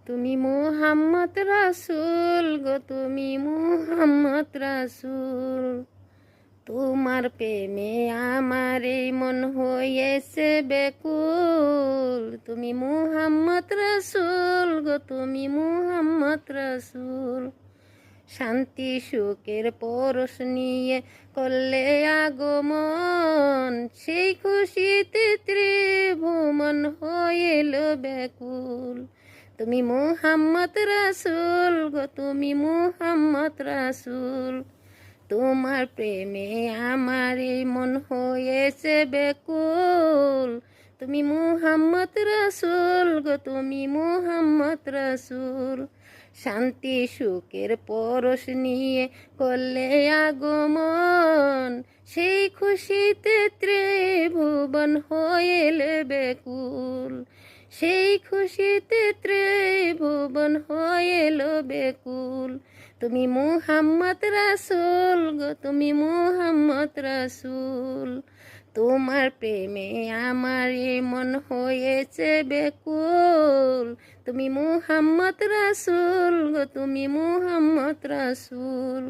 তুমি মুহাম্মদ রাসূল গো, তুমি মুহাম্মদ রাসূল। তোমার প্রেমে আমার এই মন হয়েছে বেকুল। তুমি মুহাম্মদ রাসূল গো, তুমি মুহাম্মদ রাসূল। শান্তি সুখের পরশ নিয়ে করলে আগমন, সেই খুশিতে ত্রিভুবন হইল ব্যাকুল। তুমি মুহাম্মদ রাসূল গো, তুমি মুহাম্মদ রাসূল। তোমার প্রেমে আমার এই মন হয়েছে বেকুল। তুমি মুহাম্মদ রাসূল গো, তুমি মুহাম্মদ রাসূল। শান্তি সুখের পরশ নিয়ে করলে আগমন, সেই খুশিতে ত্রিভুবন হইল বেকুল। সেই খুশিতে ত্রিভুবন হইল বেকুল। তুমি মুহাম্মদ রাসূল গো, তুমি মুহাম্মদ রাসূল। তোমার প্রেমে আমার এই মন হয়েছে বেকুল। তুমি মুহাম্মদ রাসূল গো, তুমি মুহাম্মদ রাসূল।